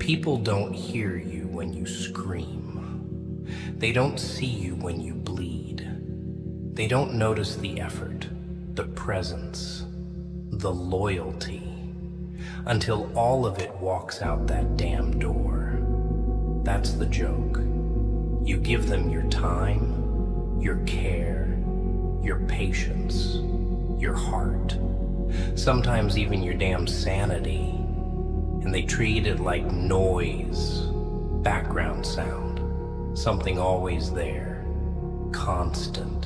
People don't hear you when you scream. They don't see you when you bleed. They don't notice the effort, the presence, the loyalty, until all of it walks out that damn door. That's the joke. You give them your time, your care, your patience, your heart, sometimes even your damn sanity, and they treat it like noise, background sound, something always there, constant.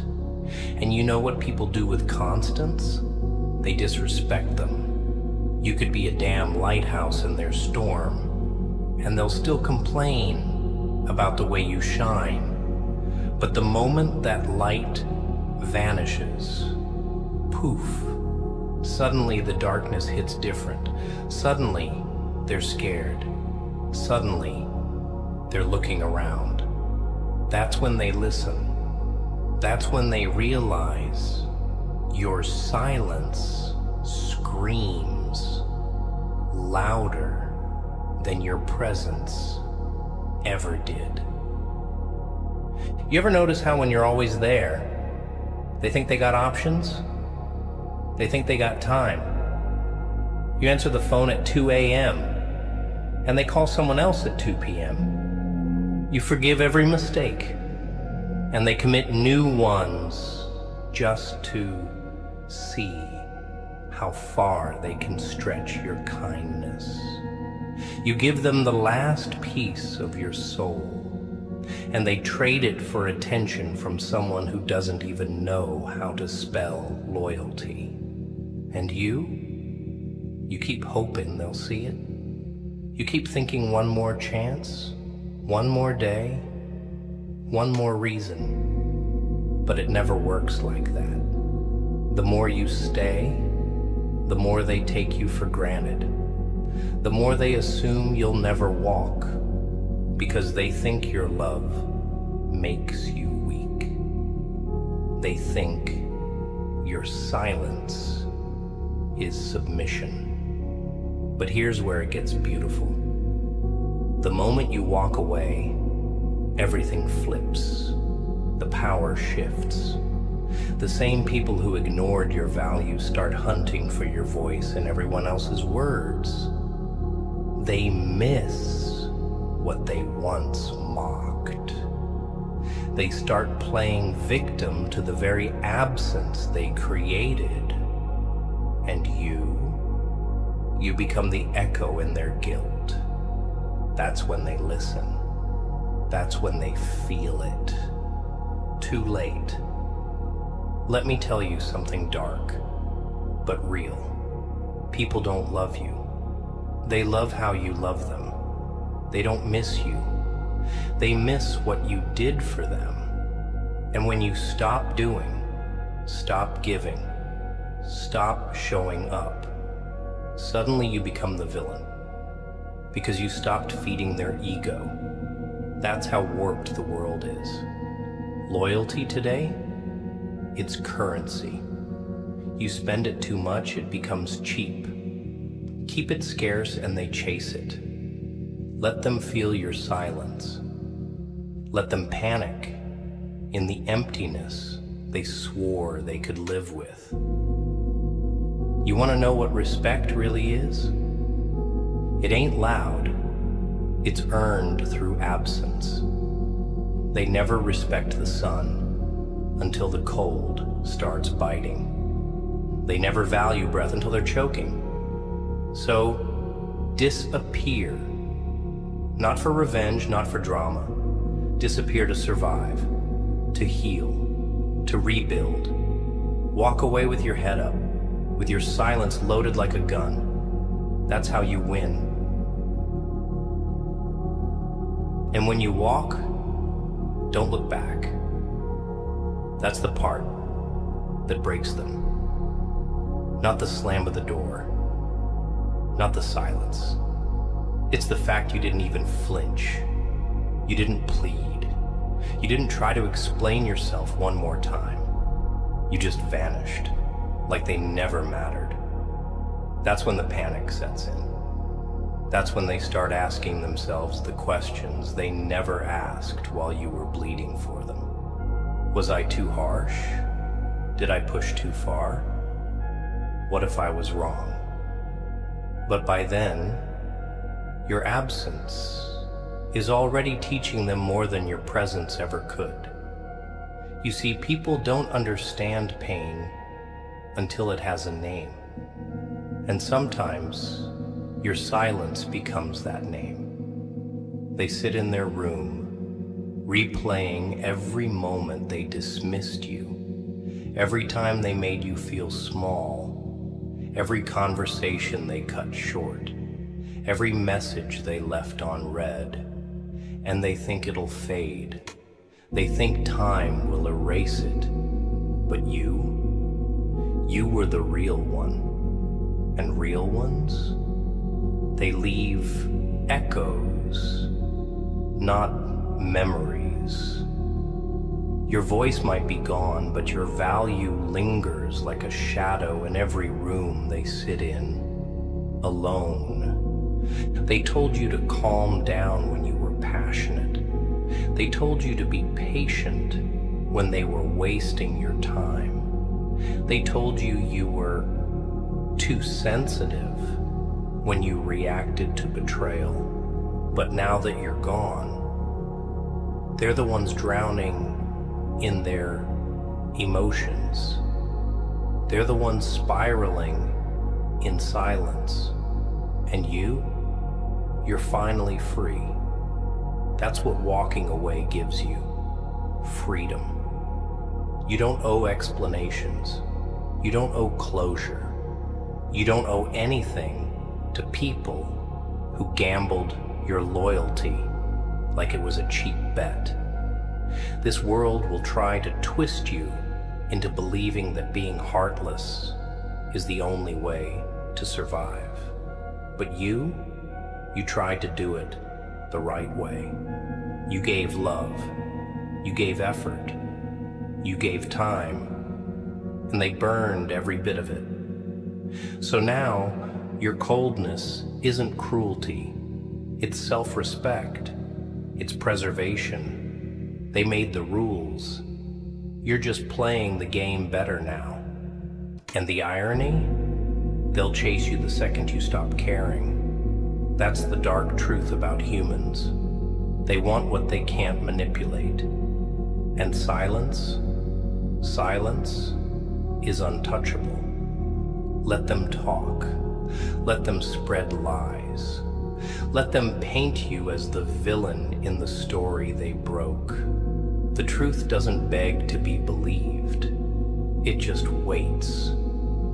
And you know what people do with constants? They disrespect them. You could be a damn lighthouse in their storm, and they'll still complain about the way you shine. But the moment that light vanishes, poof, suddenly the darkness hits different. Suddenly, they're scared. Suddenly, they're looking around. That's when they listen. That's when they realize your silence screams louder than your presence ever did. You ever notice how when you're always there, they think they got options? They think they got time. You answer the phone at 2 a.m. and they call someone else at 2 p.m. You forgive every mistake, and they commit new ones just to see how far they can stretch your kindness. You give them the last piece of your soul, and they trade it for attention from someone who doesn't even know how to spell loyalty. And you keep hoping they'll see it. You keep thinking one more chance, one more day, one more reason, but it never works like that. The more you stay, the more they take you for granted. The more they assume you'll never walk, because they think your love makes you weak. They think your silence is submission. But here's where it gets beautiful. The moment you walk away, everything flips. The power shifts. The same people who ignored your values start hunting for your voice and everyone else's words. They miss what they once mocked. They start playing victim to the very absence they created. And you become the echo in their guilt. That's when they listen. That's when they feel it. Too late. Let me tell you something dark, but real. People don't love you. They love how you love them. They don't miss you. They miss what you did for them. And when you stop doing, stop giving, stop showing up, suddenly you become the villain. Because you stopped feeding their ego. That's how warped the world is. Loyalty today? It's currency. You spend it too much, it becomes cheap. Keep it scarce and they chase it. Let them feel your silence. Let them panic in the emptiness they swore they could live with. You want to know what respect really is? It ain't loud. It's earned through absence. They never respect the sun until the cold starts biting. They never value breath until they're choking. So, disappear. Not for revenge, not for drama. Disappear to survive, to heal, to rebuild. Walk away with your head up, with your silence loaded like a gun. That's how you win. And when you walk, don't look back. That's the part that breaks them. Not the slam of the door, not the silence. It's the fact you didn't even flinch. You didn't plead. You didn't try to explain yourself one more time. You just vanished, like they never mattered. That's when the panic sets in. That's when they start asking themselves the questions they never asked while you were bleeding for them. Was I too harsh? Did I push too far? What if I was wrong? But by then, your absence is already teaching them more than your presence ever could. You see, people don't understand pain until it has a name. And sometimes, your silence becomes that name. They sit in their room, replaying every moment they dismissed you, every time they made you feel small, every conversation they cut short, every message they left unread, and they think it'll fade. They think time will erase it, but you were the real one, and real ones, they leave echoes, not memories. Your voice might be gone, but your value lingers like a shadow in every room they sit in, alone. They told you to calm down when you were passionate. They told you to be patient when they were wasting your time. They told you you were too sensitive when you reacted to betrayal. But now that you're gone, they're the ones drowning in their emotions. They're the ones spiraling in silence. And you're finally free. That's what walking away gives you. Freedom. You don't owe explanations. You don't owe closure. You don't owe anything to people who gambled your loyalty like it was a cheap bet. This world will try to twist you into believing that being heartless is the only way to survive. But you tried to do it the right way. You gave love, you gave effort, you gave time, and they burned every bit of it. So now, your coldness isn't cruelty, it's self-respect, it's preservation. They made the rules. You're just playing the game better now. And the irony? They'll chase you the second you stop caring. That's the dark truth about humans. They want what they can't manipulate. And silence is untouchable. Let them talk. Let them spread lies. Let them paint you as the villain in the story they broke. The truth doesn't beg to be believed. It just waits.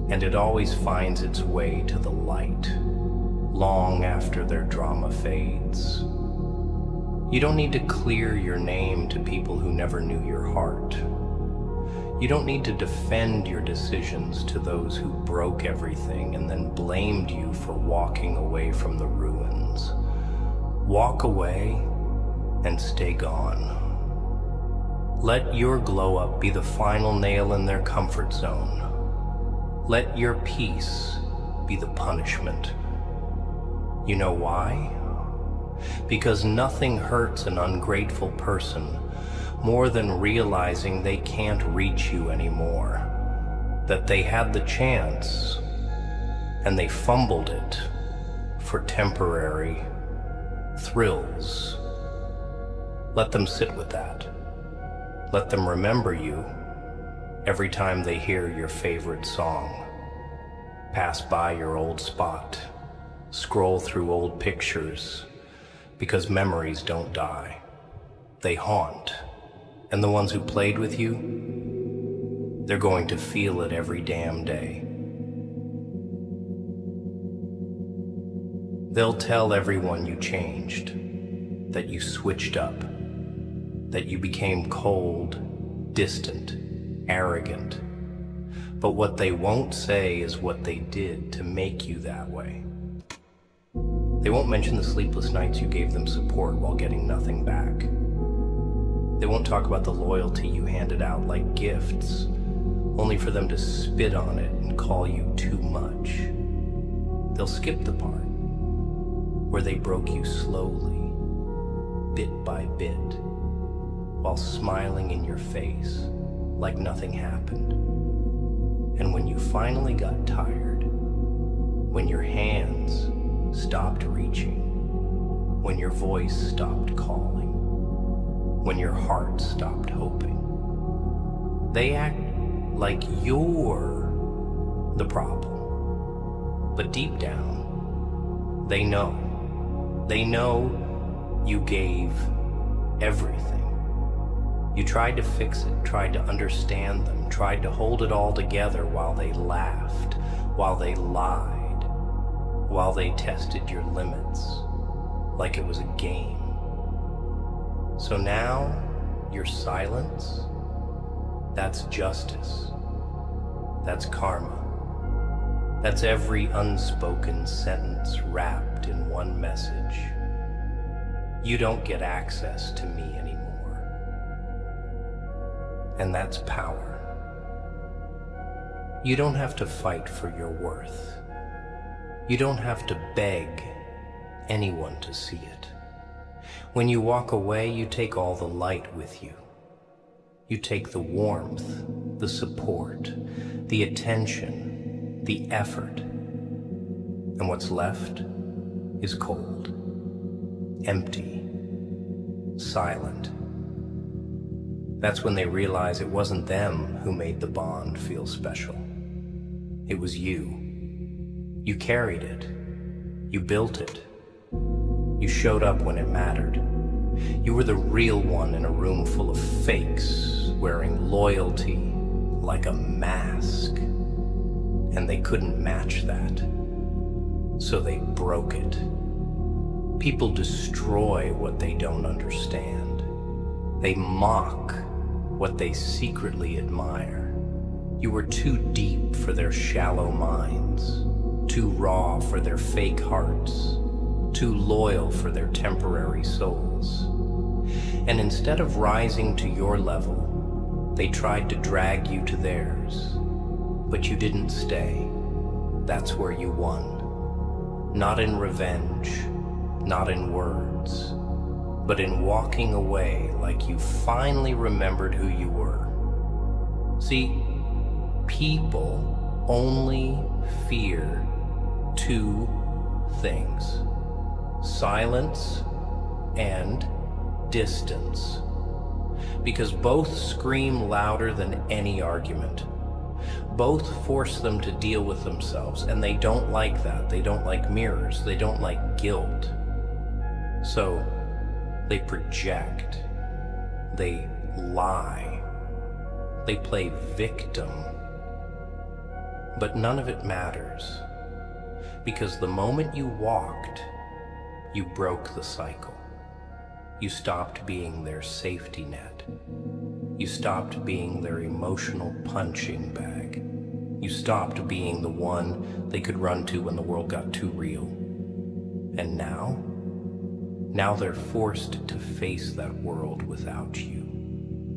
And it always finds its way to the light, long after their drama fades. You don't need to clear your name to people who never knew your heart. You don't need to defend your decisions to those who broke everything and then blamed you for walking away from the ruins. Walk away and stay gone. Let your glow up be the final nail in their comfort zone. Let your peace be the punishment. You know why? Because nothing hurts an ungrateful person more than realizing they can't reach you anymore. That they had the chance and they fumbled it for temporary thrills. Let them sit with that. Let them remember you every time they hear your favorite song. Pass by your old spot. Scroll through old pictures. Because memories don't die. They haunt. And the ones who played with you, they're going to feel it every damn day. They'll tell everyone you changed, that you switched up, that you became cold, distant, arrogant. But what they won't say is what they did to make you that way. They won't mention the sleepless nights you gave them support while getting nothing back. They won't talk about the loyalty you handed out like gifts, only for them to spit on it and call you too much. They'll skip the part where they broke you slowly, bit by bit, while smiling in your face like nothing happened. And when you finally got tired, when your hands stopped reaching, when your voice stopped calling, when your heart stopped hoping, they act like you're the problem. But deep down, they know. They know you gave everything. You tried to fix it, tried to understand them, tried to hold it all together while they laughed, while they lied, while they tested your limits like it was a game. So now, your silence, that's justice. That's karma. That's every unspoken sentence wrapped in one message. You don't get access to me anymore. And that's power. You don't have to fight for your worth. You don't have to beg anyone to see it. When you walk away, you take all the light with you. You take the warmth, the support, the attention, the effort. And what's left is cold, empty, silent. That's when they realize it wasn't them who made the bond feel special. It was you. You carried it. You built it. You showed up when it mattered. You were the real one in a room full of fakes, wearing loyalty like a mask. And they couldn't match that. So they broke it. People destroy what they don't understand. They mock what they secretly admire. You were too deep for their shallow minds, too raw for their fake hearts, too loyal for their temporary souls. And instead of rising to your level, they tried to drag you to theirs. But you didn't stay. That's where you won. Not in revenge, not in words, but in walking away like you finally remembered who you were. See, people only fear two things: silence and distance. Because both scream louder than any argument. Both force them to deal with themselves, and they don't like that. They don't like mirrors. They don't like guilt. So they project. They lie. They play victim. But none of it matters. Because the moment you walked, you broke the cycle. You stopped being their safety net. You stopped being their emotional punching bag. You stopped being the one they could run to when the world got too real. And now they're forced to face that world without you.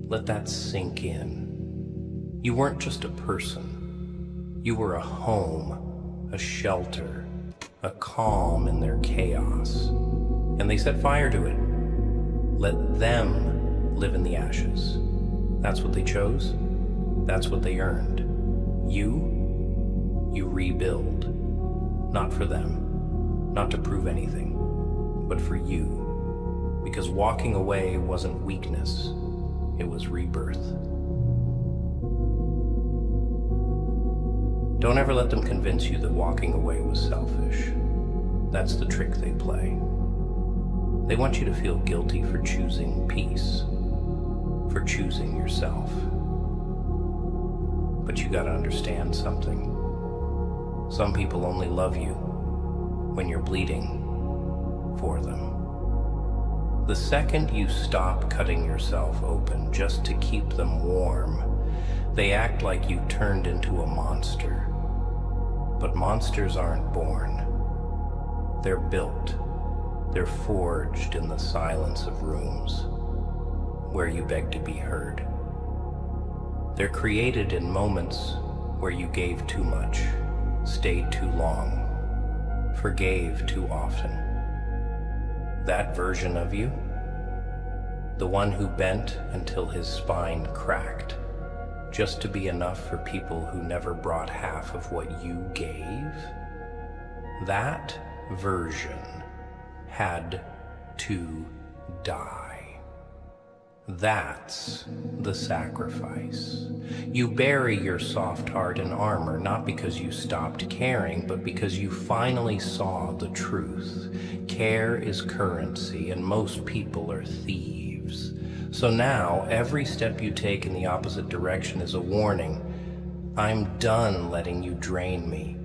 Let that sink in. You weren't just a person. You were a home, a shelter, a calm in their chaos. And they set fire to it. Let them live in the ashes. That's what they chose. That's what they earned. You rebuild. Not for them. Not to prove anything. But for you. Because walking away wasn't weakness. It was rebirth. Don't ever let them convince you that walking away was selfish. That's the trick they play. They want you to feel guilty for choosing peace, for choosing yourself. But you gotta understand something. Some people only love you when you're bleeding for them. The second you stop cutting yourself open just to keep them warm, they act like you turned into a monster. But monsters aren't born. They're built. They're forged in the silence of rooms where you beg to be heard. They're created in moments where you gave too much, stayed too long, forgave too often, That version of you, the one who bent until his spine cracked, just to be enough for people who never brought half of what you gave, that version had to die. That's the sacrifice. You bury your soft heart in armor, not because you stopped caring, but because you finally saw the truth. Care is currency, and most people are thieves. So now, every step you take in the opposite direction is a warning. I'm done letting you drain me.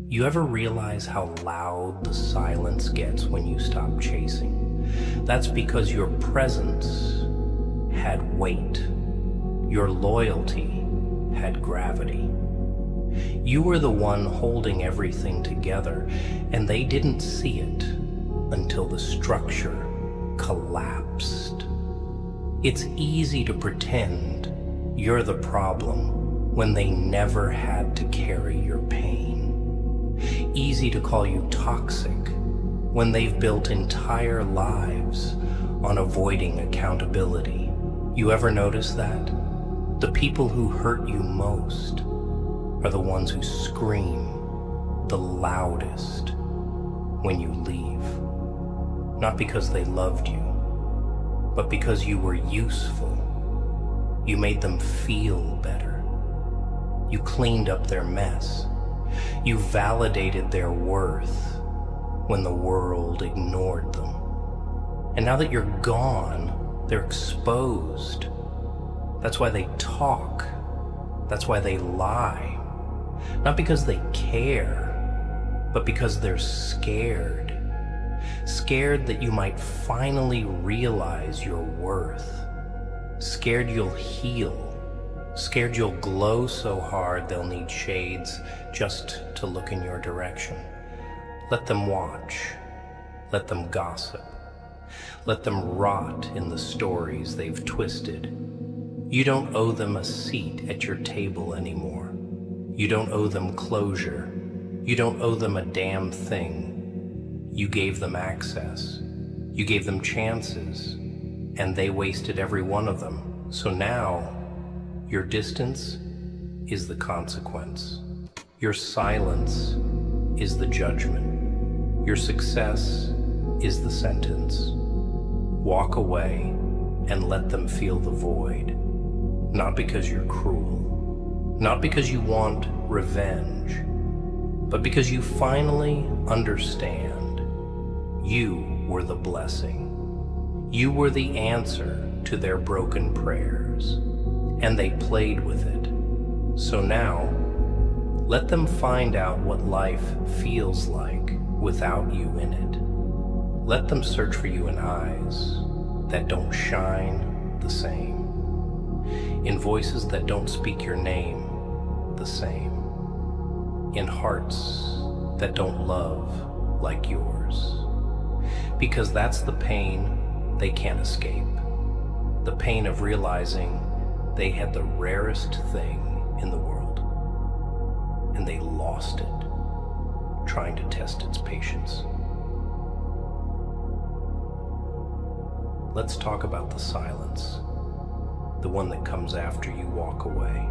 You ever realize how loud the silence gets when you stop chasing? That's because your presence had weight. Your loyalty had gravity. You were the one holding everything together, and they didn't see it until the structure collapsed. It's easy to pretend you're the problem when they never had to carry your pain. Easy to call you toxic when they've built entire lives on avoiding accountability. You ever notice that? The people who hurt you most are the ones who scream the loudest when you leave. Not because they loved you, but because you were useful. You made them feel better. You cleaned up their mess. You validated their worth when the world ignored them. And now that you're gone, they're exposed. That's why they talk. That's why they lie. Not because they care, but because they're scared. Scared that you might finally realize your worth. Scared you'll heal. Scared you'll glow so hard they'll need shades just to look in your direction. Let them watch. Let them gossip. Let them rot in the stories they've twisted. You don't owe them a seat at your table anymore. You don't owe them closure. You don't owe them a damn thing. You gave them access. You gave them chances, and they wasted every one of them. So now, your distance is the consequence. Your silence is the judgment. Your success is the sentence. Walk away and let them feel the void. Not because you're cruel, not because you want revenge, but because you finally understand you were the blessing. You were the answer to their broken prayers, and they played with it. So now, let them find out what life feels like without you in it. Let them search for you in eyes that don't shine the same, in voices that don't speak your name the same, in hearts that don't love like yours. Because that's the pain they can't escape. The pain of realizing they had the rarest thing in the world, and they lost it trying to test its patience. Let's talk about the silence, the one that comes after you walk away.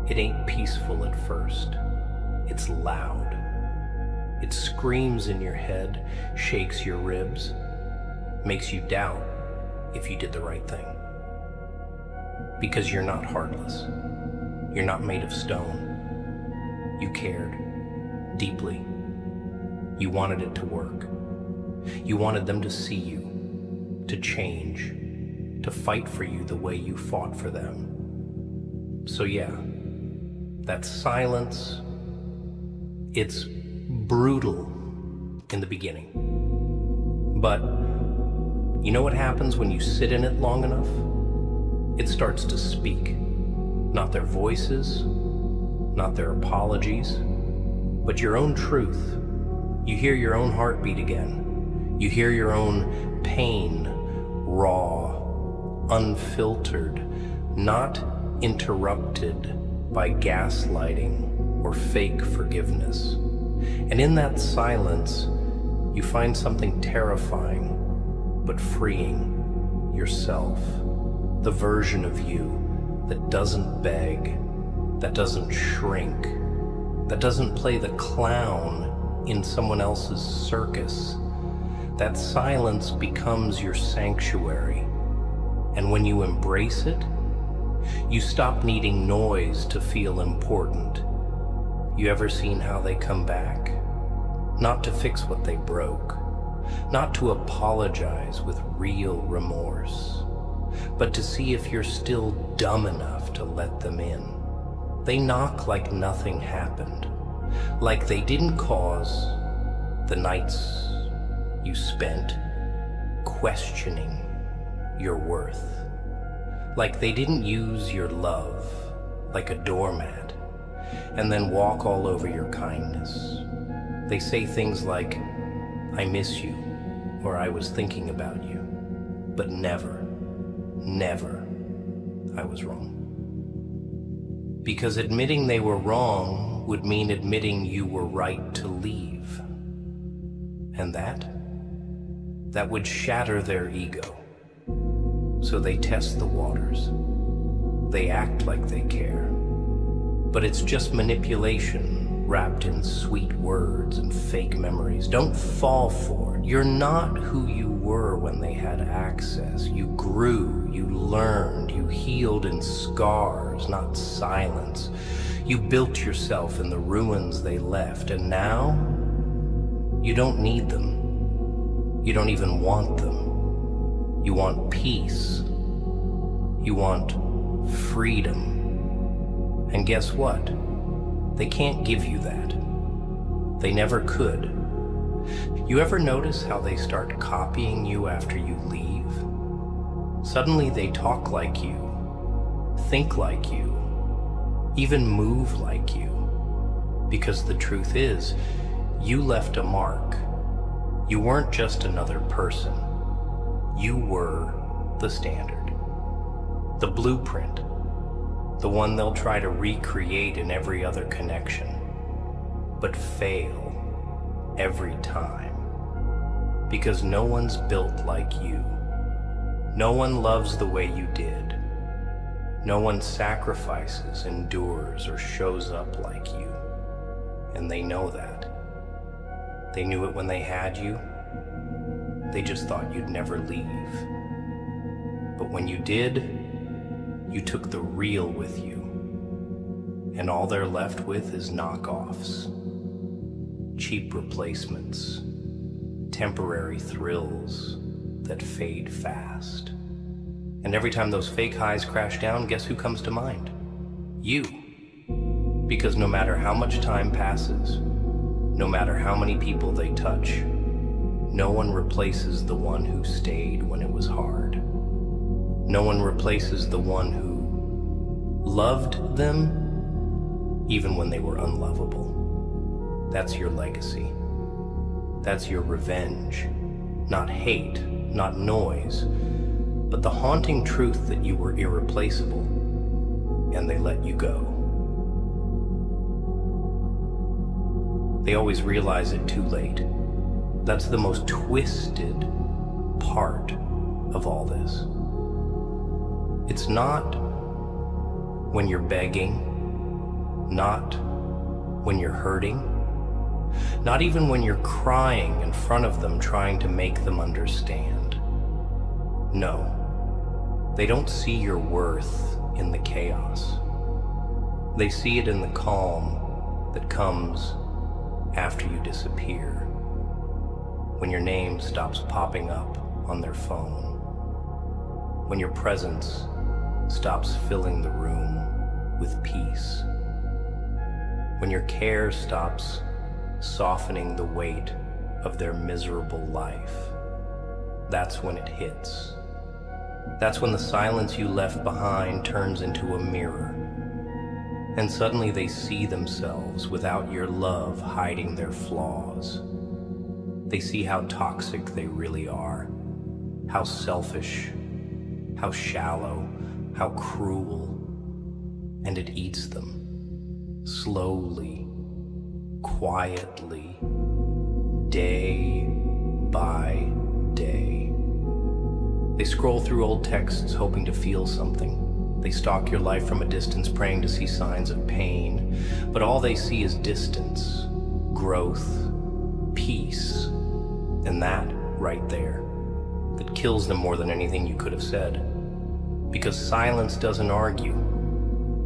It ain't peaceful at first. It's loud. It screams in your head, shakes your ribs, makes you doubt if you did the right thing. Because you're not heartless. You're not made of stone. You cared deeply. You wanted it to work. You wanted them to see you, to change, to fight for you the way you fought for them. So yeah, that silence, it's brutal in the beginning. But you know what happens when you sit in it long enough? It starts to speak. Not their voices, not their apologies, but your own truth. You hear your own heartbeat again. You hear your own pain, raw, unfiltered, not interrupted by gaslighting or fake forgiveness. And in that silence, you find something terrifying but freeing: yourself, the version of you that doesn't beg, that doesn't shrink, that doesn't play the clown in someone else's circus. That silence becomes your sanctuary, and when you embrace it, you stop needing noise to feel important. You ever seen how they come back? Not to fix what they broke, not to apologize with real remorse, but to see if you're still dumb enough to let them in. They knock like nothing happened, like they didn't cause the nights you spent questioning your worth, like they didn't use your love like a doormat and then walk all over your kindness. They say things like, "I miss you," or "I was thinking about you," but never, never, "I was wrong." Because admitting they were wrong would mean admitting you were right to leave. And that would shatter their ego. So they test the waters. They act like they care. But it's just manipulation wrapped in sweet words and fake memories. Don't fall for it. You're not who you were when they had access. You grew, you learned, you healed in scars, not silence. You built yourself in the ruins they left, and now you don't need them. You don't even want them. You want peace. You want freedom. And guess what? They can't give you that. They never could. You ever notice how they start copying you after you leave? Suddenly they talk like you, think like you, even move like you. Because the truth is, you left a mark. You weren't just another person. You were the standard, the blueprint, the one they'll try to recreate in every other connection, but fail every time. Because no one's built like you. No one loves the way you did. No one sacrifices, endures, or shows up like you. And they know that. They knew it when they had you. They just thought you'd never leave. But when you did, you took the real with you. And all they're left with is knockoffs, cheap replacements, temporary thrills that fade fast. And every time those fake highs crash down, guess who comes to mind? You. Because no matter how much time passes, no matter how many people they touch, no one replaces the one who stayed when it was hard. No one replaces the one who loved them even when they were unlovable. That's your legacy. That's your revenge. Not hate, not noise, but the haunting truth that you were irreplaceable and they let you go. They always realize it too late. That's the most twisted part of all this. It's not when you're begging, not when you're hurting, not even when you're crying in front of them trying to make them understand. No, they don't see your worth in the chaos. They see it in the calm that comes after you disappear, when your name stops popping up on their phone, when your presence stops filling the room with peace, when your care stops softening the weight of their miserable life. That's when it hits. That's when the silence you left behind turns into a mirror, and suddenly they see themselves without your love hiding their flaws. They see how toxic they really are, how selfish, how shallow, how cruel, and it eats them, slowly, quietly, day by day. They scroll through old texts hoping to feel something. They stalk your life from a distance praying to see signs of pain, but all they see is distance, growth, peace, and that right there, that kills them more than anything you could have said. Because silence doesn't argue,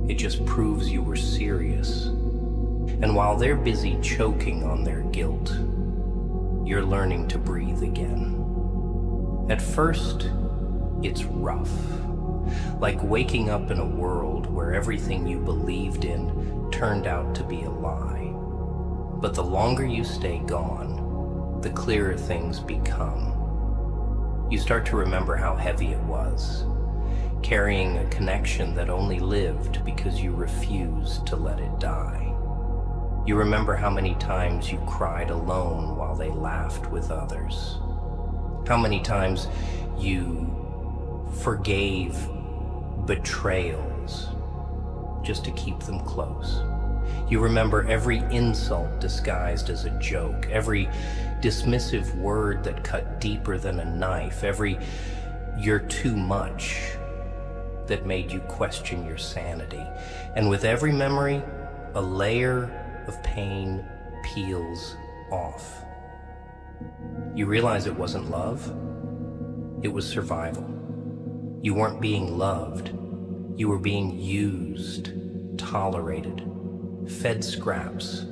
it just proves you were serious. And while they're busy choking on their guilt, you're learning to breathe again. At first, it's rough, like waking up in a world where everything you believed in turned out to be a lie. But the longer you stay gone, the clearer things become. You start to remember how heavy it was, carrying a connection that only lived because you refused to let it die. You remember how many times you cried alone while they laughed with others. How many times you forgave betrayals just to keep them close. You remember every insult disguised as a joke, every dismissive word that cut deeper than a knife, every "you're too much" that made you question your sanity. And with every memory, a layer of pain peels off. You realize it wasn't love, it was survival. You weren't being loved, you were being used, tolerated, fed scraps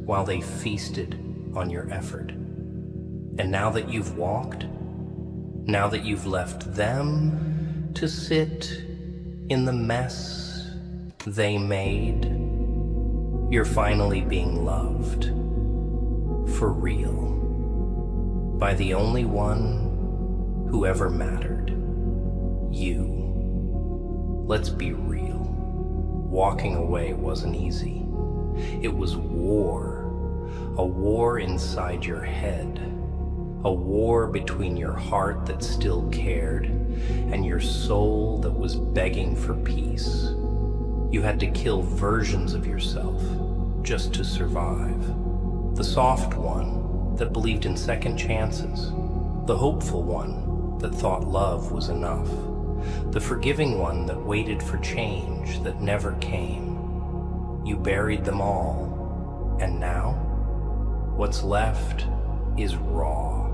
while they feasted on your effort. And now that you've walked, now that you've left them to sit in the mess they made, you're finally being loved, for real, by the only one who ever mattered, you. Let's be real. Walking away wasn't easy. It was war, a war inside your head, a war between your heart that still cared and your soul that was begging for peace. You had to kill versions of yourself just to survive. The soft one that believed in second chances, the hopeful one that thought love was enough, the forgiving one that waited for change that never came. You buried them all, and now what's left is raw,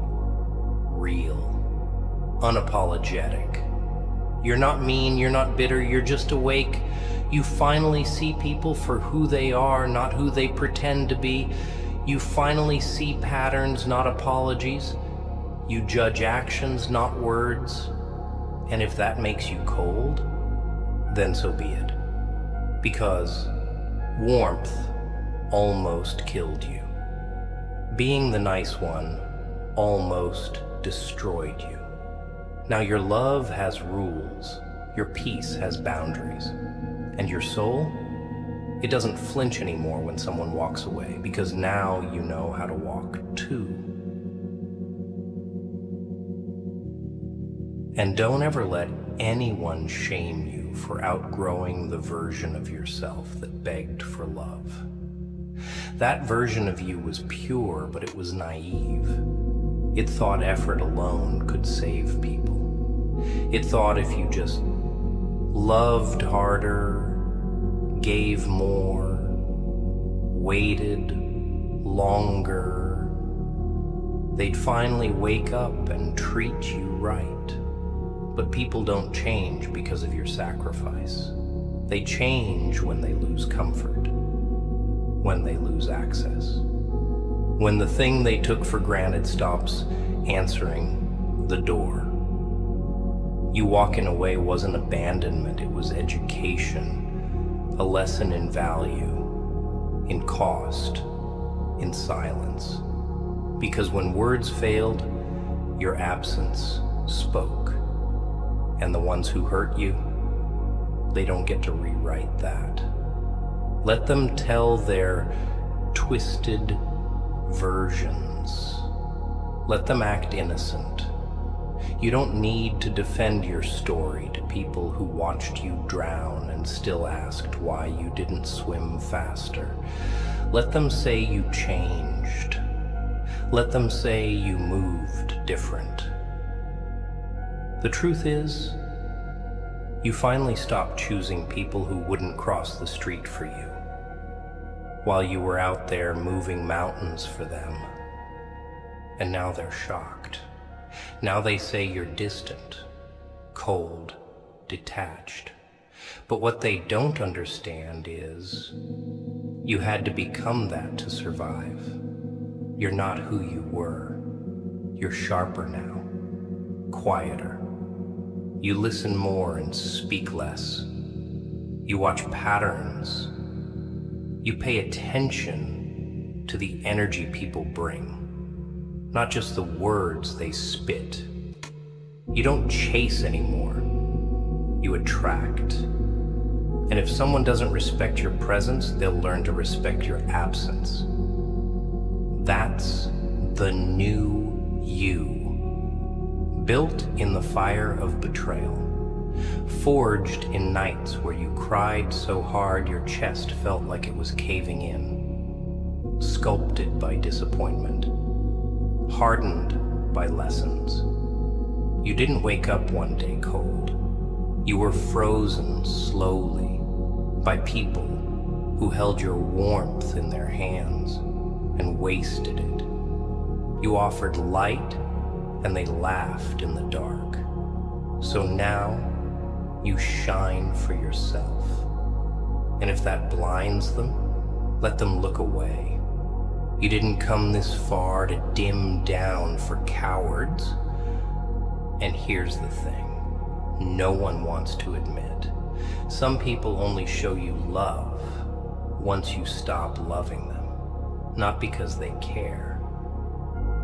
real, unapologetic. You're not mean, you're not bitter, you're just awake. You finally see people for who they are, not who they pretend to be. You finally see patterns, not apologies. You judge actions, not words. And if that makes you cold, then so be it. Because warmth almost killed you. Being the nice one almost destroyed you. Now your love has rules, your peace has boundaries, and your soul, it doesn't flinch anymore when someone walks away, because now you know how to walk too. And don't ever let anyone shame you for outgrowing the version of yourself that begged for love. That version of you was pure, but it was naive. It thought effort alone could save people. It thought if you just loved harder, gave more, waited longer, they'd finally wake up and treat you right. But people don't change because of your sacrifice. They change when they lose comfort, when they lose access, when the thing they took for granted stops answering the door. You walking away wasn't abandonment, it was education, a lesson in value, in cost, in silence. Because when words failed, your absence spoke. And the ones who hurt you, they don't get to rewrite that. Let them tell their twisted versions. Let them act innocent. You don't need to defend your story to people who watched you drown and still asked why you didn't swim faster. Let them say you changed. Let them say you moved different. The truth is, you finally stopped choosing people who wouldn't cross the street for you, while you were out there moving mountains for them. And now they're shocked. Now they say you're distant, cold, detached. But what they don't understand is you had to become that to survive. You're not who you were. You're sharper now, quieter. You listen more and speak less. You watch patterns. You pay attention to the energy people bring, not just the words they spit. You don't chase anymore. You attract. And if someone doesn't respect your presence, they'll learn to respect your absence. That's the new you. Built in the fire of betrayal. Forged in nights where you cried so hard your chest felt like it was caving in. Sculpted by disappointment. Hardened by lessons. You didn't wake up one day cold. You were frozen slowly by people who held your warmth in their hands and wasted it. You offered light and they laughed in the dark. So now you shine for yourself. And if that blinds them, let them look away. You didn't come this far to dim down for cowards. And here's the thing. No one wants to admit. Some people only show you love once you stop loving them. Not because they care,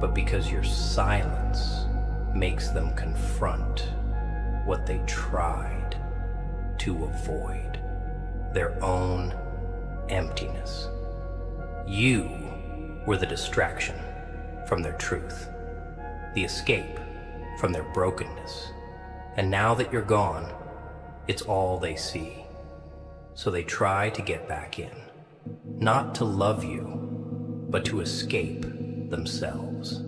but because your silence makes them confront what they tried to avoid, their own emptiness. You were the distraction from their truth, the escape from their brokenness. And now that you're gone, it's all they see. So they try to get back in, not to love you, but to escape themselves.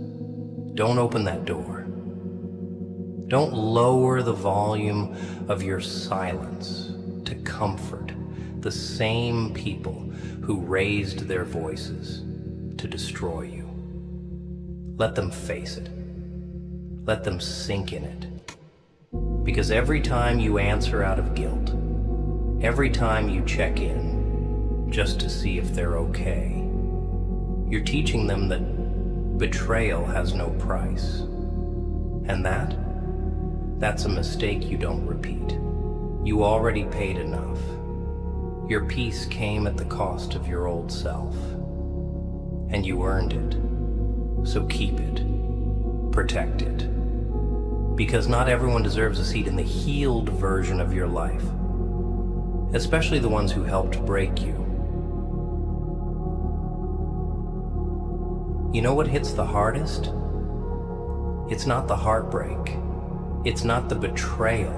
Don't open that door. Don't lower the volume of your silence to comfort the same people who raised their voices to destroy you. Let them face it. Let them sink in it. Because every time you answer out of guilt, every time you check in just to see if they're okay, you're teaching them that betrayal has no price. And that's a mistake you don't repeat. You already paid enough. Your peace came at the cost of your old self. And you earned it. So keep it. Protect it. Because not everyone deserves a seat in the healed version of your life, especially the ones who helped break you. You know what hits the hardest? It's not the heartbreak. It's not the betrayal.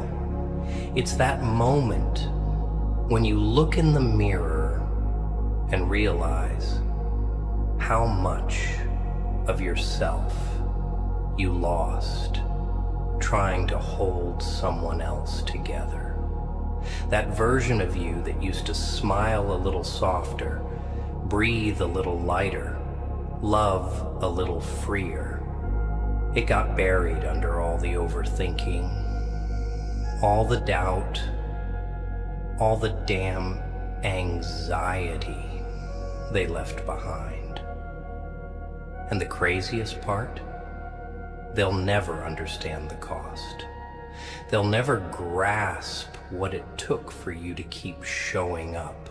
It's that moment when you look in the mirror and realize how much of yourself you lost trying to hold someone else together. That version of you that used to smile a little softer, breathe a little lighter, love a little freer. It got buried under all the overthinking, all the doubt, all the damn anxiety they left behind. And the craziest part? They'll never understand the cost. They'll never grasp what it took for you to keep showing up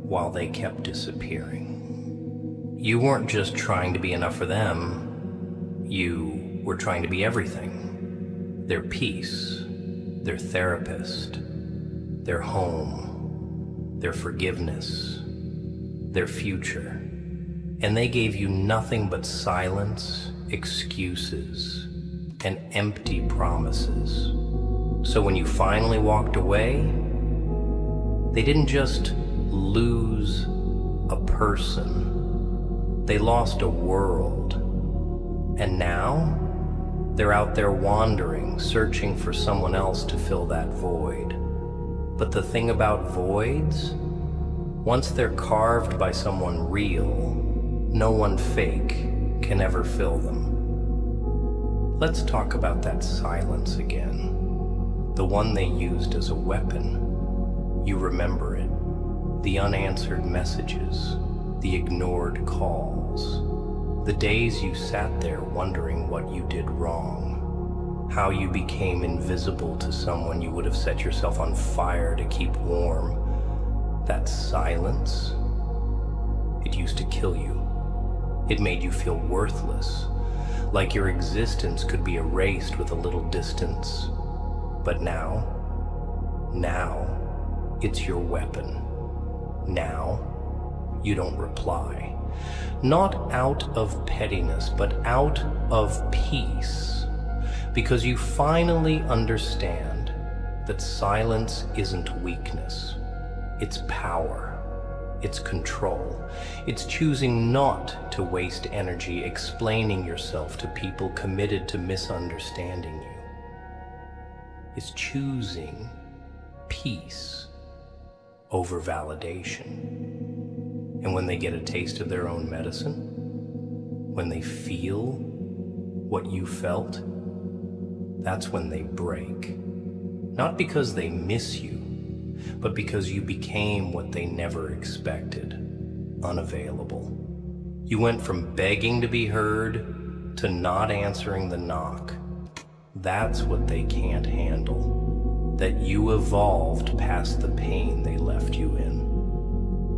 while they kept disappearing. You weren't just trying to be enough for them. You were trying to be everything. Their peace, their therapist, their home, their forgiveness, their future. And they gave you nothing but silence, excuses, and empty promises. So when you finally walked away, they didn't just lose a person. They lost a world And now, they're out there wandering, searching for someone else to fill that void. But the thing about voids, once they're carved by someone real, no one fake can ever fill them. Let's talk about that silence again. The one they used as a weapon. You remember it. The unanswered messages, the ignored calls. The days you sat there wondering what you did wrong. How you became invisible to someone you would have set yourself on fire to keep warm. That silence, it used to kill you. It made you feel worthless, like your existence could be erased with a little distance. But now, it's your weapon. Now, you don't reply. Not out of pettiness, but out of peace. Because you finally understand that silence isn't weakness. It's power. It's control. It's choosing not to waste energy explaining yourself to people committed to misunderstanding you. It's choosing peace over validation. And when they get a taste of their own medicine, when they feel what you felt, that's when they break. Not because they miss you, but because you became what they never expected, unavailable. You went from begging to be heard to not answering the knock. That's what they can't handle, that you evolved past the pain they left you in.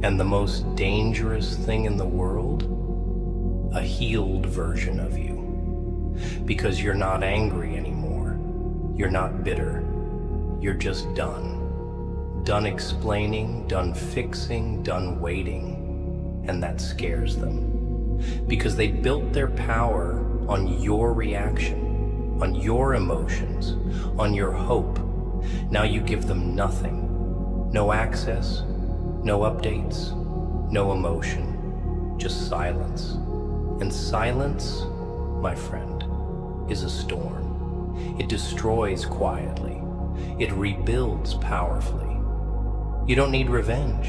And the most dangerous thing in the world, a healed version of you. Because you're not angry anymore. You're not bitter. You're just done. Done explaining, done fixing, done waiting. And that scares them. Because they built their power on your reaction, on your emotions, on your hope. Now you give them nothing. No access, no updates, no emotion, just silence. And silence, my friend, is a storm. It destroys quietly. It rebuilds powerfully. You don't need revenge.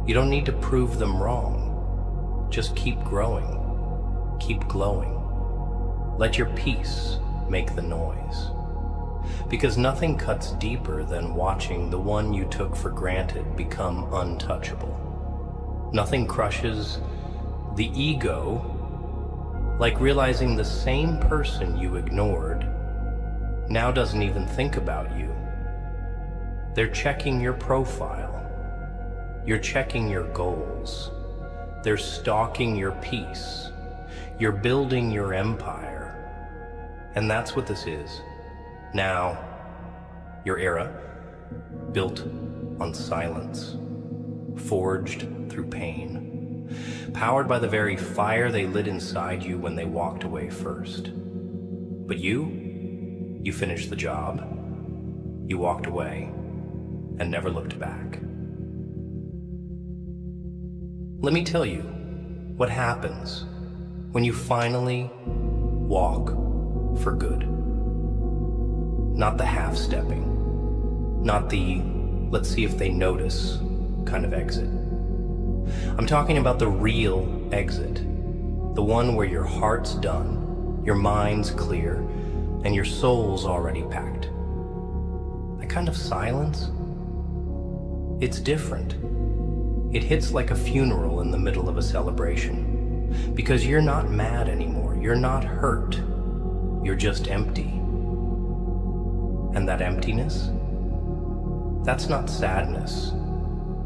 You don't need to prove them wrong. Just keep growing. Keep glowing. Let your peace make the noise. Because nothing cuts deeper than watching the one you took for granted become untouchable. Nothing crushes the ego like realizing the same person you ignored now doesn't even think about you. They're checking your profile. You're checking your goals. They're stalking your peace. You're building your empire. And that's what this is. Now, your era, built on silence, forged through pain, powered by the very fire they lit inside you when they walked away first. But you finished the job, you walked away, and never looked back. Let me tell you what happens when you finally walk for good. Not the half-stepping, not the let's see if they notice kind of exit. I'm talking about the real exit, the one where your heart's done, your mind's clear, and your soul's already packed. That kind of silence, it's different. It hits like a funeral in the middle of a celebration, because you're not mad anymore, you're not hurt, you're just empty. And that emptiness, that's not sadness,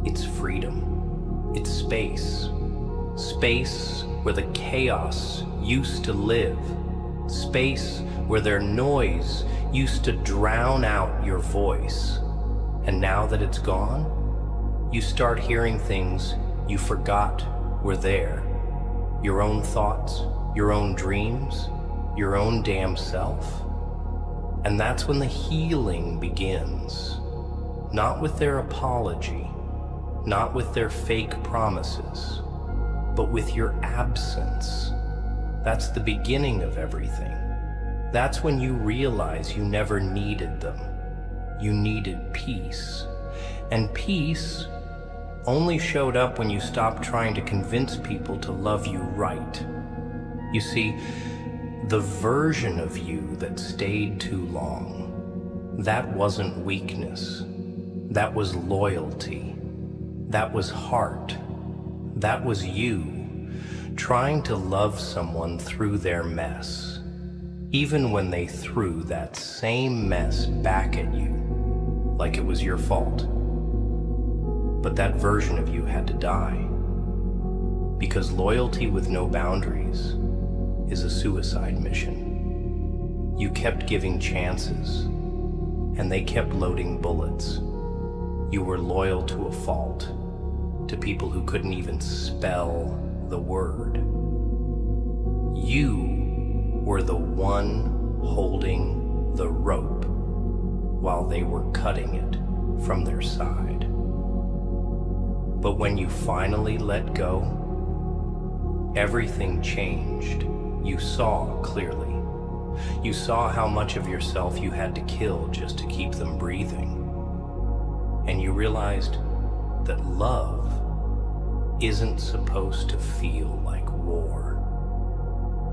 it's freedom. It's space. Space where the chaos used to live. Space where their noise used to drown out your voice. And now that it's gone, you start hearing things you forgot were there. Your own thoughts, your own dreams, your own damn self. And that's when the healing begins. Not with their apology, not with their fake promises, but with your absence. That's the beginning of everything. That's when you realize you never needed them. You needed peace. And peace only showed up when you stopped trying to convince people to love you right. You see, the version of you that stayed too long, that wasn't weakness. That was loyalty. That was heart. That was you trying to love someone through their mess, even when they threw that same mess back at you like it was your fault. But that version of you had to die, because loyalty with no boundaries is a suicide mission. You kept giving chances, and they kept loading bullets. You were loyal to a fault, to people who couldn't even spell the word. You were the one holding the rope while they were cutting it from their side. But when you finally let go, everything changed. You saw clearly. You saw how much of yourself you had to kill just to keep them breathing. And you realized that love isn't supposed to feel like war.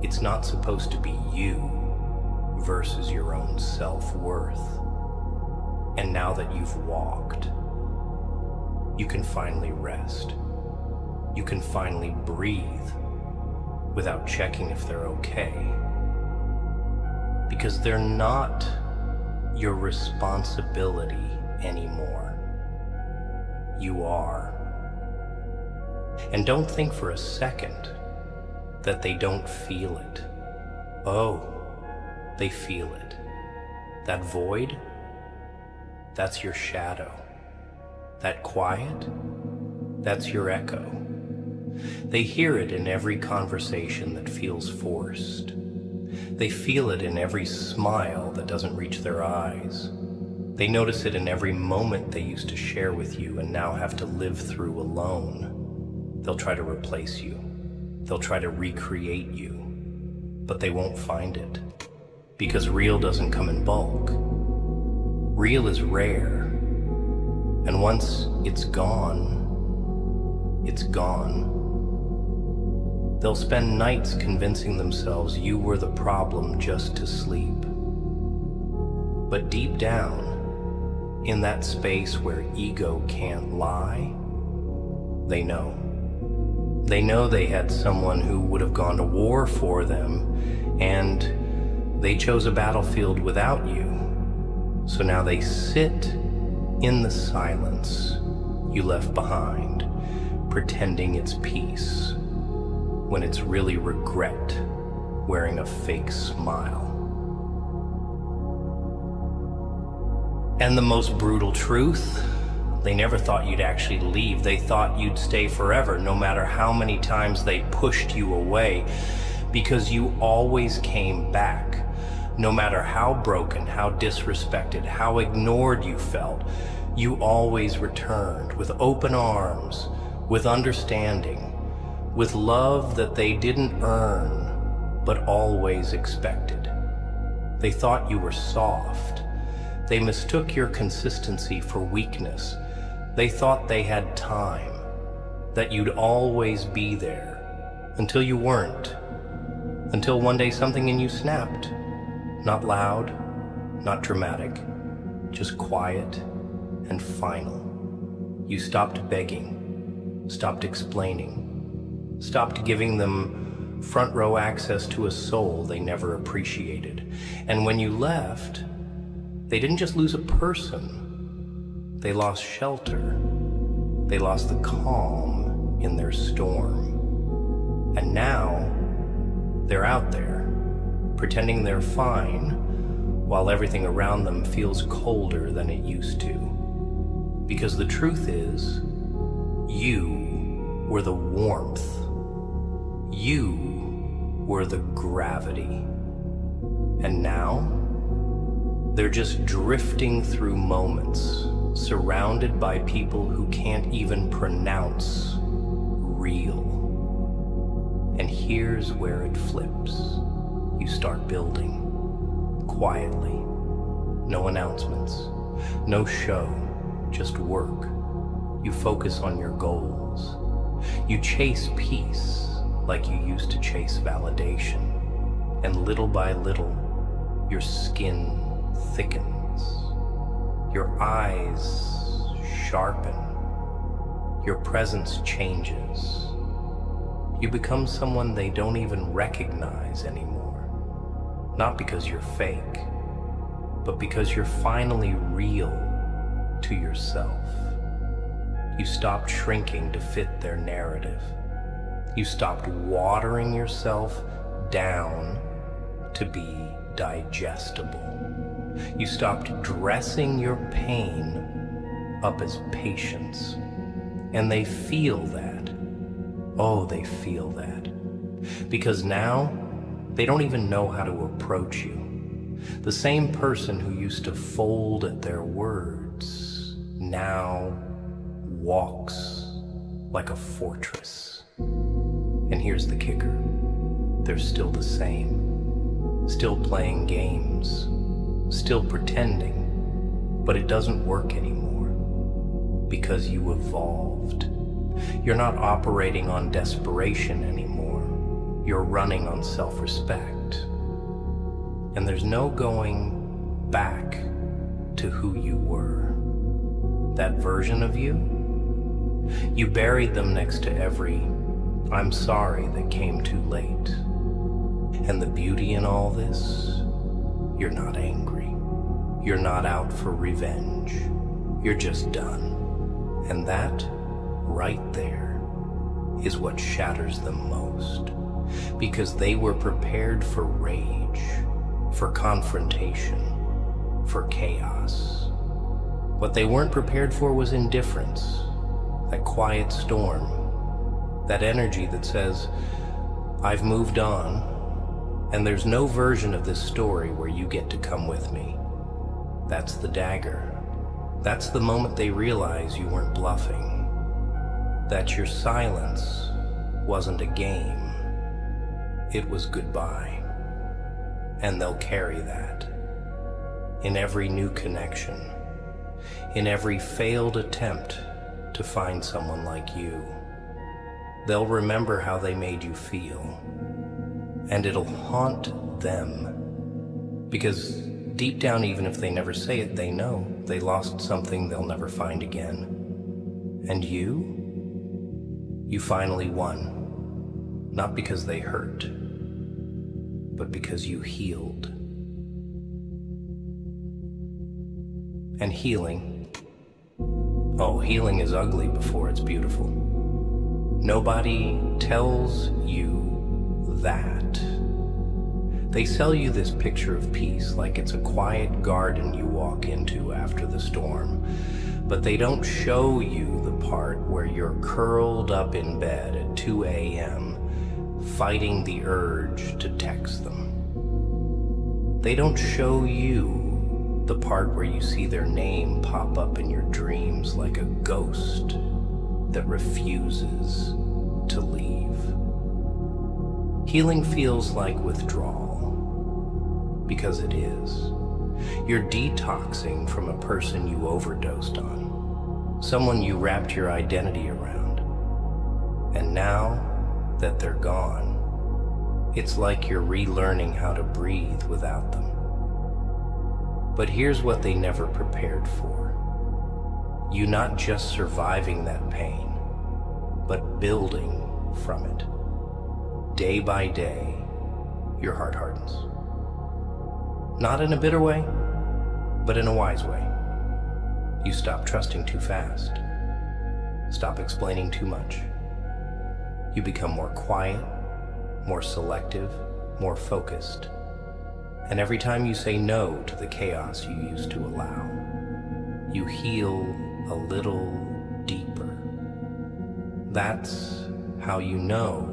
It's not supposed to be you versus your own self-worth. And now that you've walked, you can finally rest. You can finally breathe without checking if they're okay. Because they're not your responsibility anymore. You are. And don't think for a second that they don't feel it. Oh, they feel it. That void, that's your shadow. That quiet, that's your echo. They hear it in every conversation that feels forced. They feel it in every smile that doesn't reach their eyes. They notice it in every moment they used to share with you and now have to live through alone. They'll try to replace you. They'll try to recreate you. But they won't find it. Because real doesn't come in bulk. Real is rare. And once it's gone, it's gone. They'll spend nights convincing themselves you were the problem just to sleep. But deep down, in that space where ego can't lie, they know. They know they had someone who would have gone to war for them, and they chose a battlefield without you. So now they sit in the silence you left behind, pretending it's peace, when it's really regret wearing a fake smile. And the most brutal truth, they never thought you'd actually leave. They thought you'd stay forever, no matter how many times they pushed you away, because you always came back. No matter how broken, how disrespected, how ignored you felt, you always returned with open arms, with understanding, with love that they didn't earn, but always expected. They thought you were soft. They mistook your consistency for weakness. They thought they had time, that you'd always be there, until you weren't. Until one day something in you snapped. Not loud, not dramatic, just quiet and final. You stopped begging, stopped explaining, stopped giving them front row access to a soul they never appreciated. And when you left, they didn't just lose a person, they lost shelter. They lost the calm in their storm. And now, they're out there, pretending they're fine, while everything around them feels colder than it used to. Because the truth is, you were the warmth. You were the gravity. And now, they're just drifting through moments, surrounded by people who can't even pronounce real. And here's where it flips. You start building. Quietly. No announcements. No show. Just work. You focus on your goals. You chase peace like you used to chase validation. And little by little, your skin thickens. Your eyes sharpen. Your presence changes. You become someone they don't even recognize anymore. Not because you're fake, but because you're finally real to yourself. You stopped shrinking to fit their narrative. You stopped watering yourself down to be digestible. You stopped dressing your pain up as patience. And they feel that. Oh, they feel that. Because now, they don't even know how to approach you. The same person who used to fold at their words now walks like a fortress. And here's the kicker. They're still the same. Still playing games. Still pretending. But it doesn't work anymore. Because you evolved. You're not operating on desperation anymore. You're running on self-respect. And there's no going back to who you were. That version of you, you buried them next to every "I'm sorry" that came too late. And the beauty in all this, you're not angry. You're not out for revenge. You're just done. And that, right there, is what shatters them most. Because they were prepared for rage, for confrontation, for chaos. What they weren't prepared for was indifference, that quiet storm, that energy that says, I've moved on, and there's no version of this story where you get to come with me. That's the dagger. That's the moment they realize you weren't bluffing, that your silence wasn't a game. It was goodbye. And they'll carry that in every new connection, in every failed attempt to find someone like you. They'll remember how they made you feel, and it'll haunt them. Because deep down, even if they never say it, they know they lost something they'll never find again. And you finally won. Not because they hurt, but because you healed. And healing, healing is ugly before it's beautiful. Nobody tells you that. They sell you this picture of peace like it's a quiet garden you walk into after the storm, but they don't show you the part where you're curled up in bed at 2 a.m. fighting the urge to text them. They don't show you the part where you see their name pop up in your dreams like a ghost that refuses to leave. Healing feels like withdrawal, because it is. You're detoxing from a person you overdosed on, someone you wrapped your identity around. And now that they're gone, it's like you're relearning how to breathe without them. But here's what they never prepared for. You not just surviving that pain, but building from it. Day by day, your heart hardens. Not in a bitter way, but in a wise way. You stop trusting too fast. Stop explaining too much. You become more quiet, more selective, more focused. And every time you say no to the chaos you used to allow, you heal a little deeper. That's how you know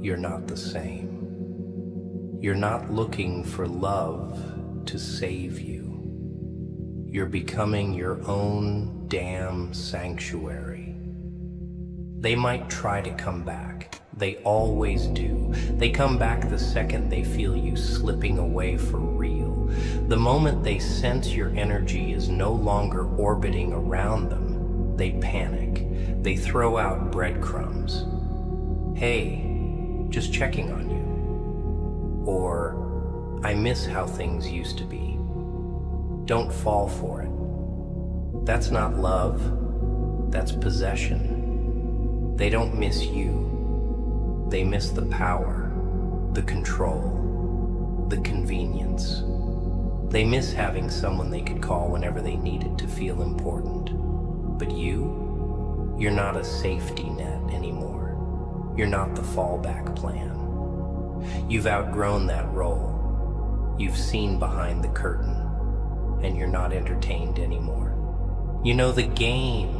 you're not the same. You're not looking for love to save you. You're becoming your own damn sanctuary. They might try to come back. They always do. They come back the second they feel you slipping away for real. The moment they sense your energy is no longer orbiting around them, they panic. They throw out breadcrumbs. Hey, just checking on you. Or, I miss how things used to be. Don't fall for it. That's not love. That's possession. They don't miss you. They miss the power, the control, the convenience. They miss having someone they could call whenever they needed to feel important. But you're not a safety net anymore. You're not the fallback plan. You've outgrown that role. You've seen behind the curtain, and you're not entertained anymore. You know the game.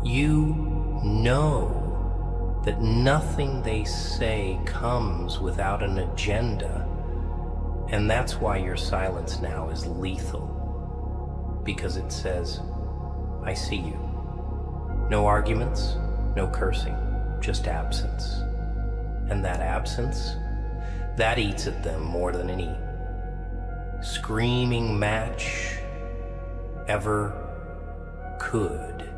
You know that nothing they say comes without an agenda, and that's why your silence now is lethal, because it says, I see you. No arguments, no cursing, just absence. And that absence, that eats at them more than any screaming match ever could.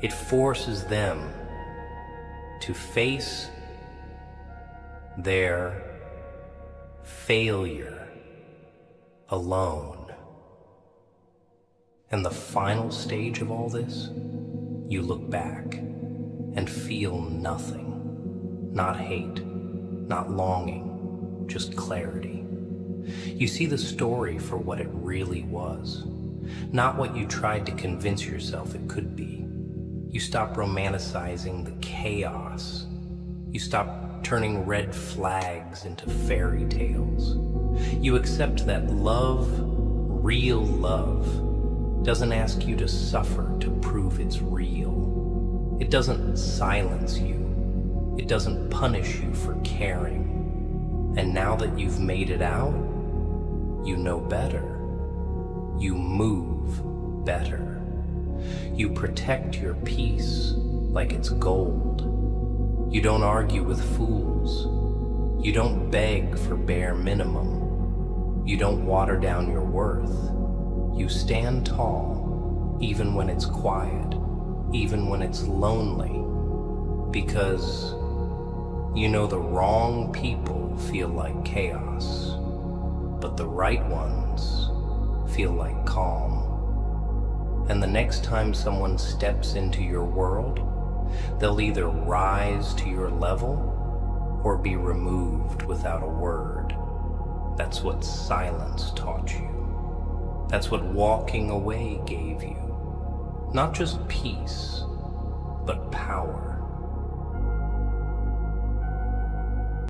It forces them to face their failure alone. And the final stage of all this, you look back and feel nothing. Not hate, not longing, just clarity. You see the story for what it really was, not what you tried to convince yourself it could be. You stop romanticizing the chaos. You stop turning red flags into fairy tales. You accept that love, real love, doesn't ask you to suffer to prove it's real. It doesn't silence you. It doesn't punish you for caring. And now that you've made it out, you know better. You move better. You protect your peace like it's gold. You don't argue with fools. You don't beg for bare minimum. You don't water down your worth. You stand tall, even when it's quiet, even when it's lonely, because you know the wrong people feel like chaos, but the right ones feel like calm. And the next time someone steps into your world, they'll either rise to your level or be removed without a word. That's what silence taught you. That's what walking away gave you. Not just peace, but power.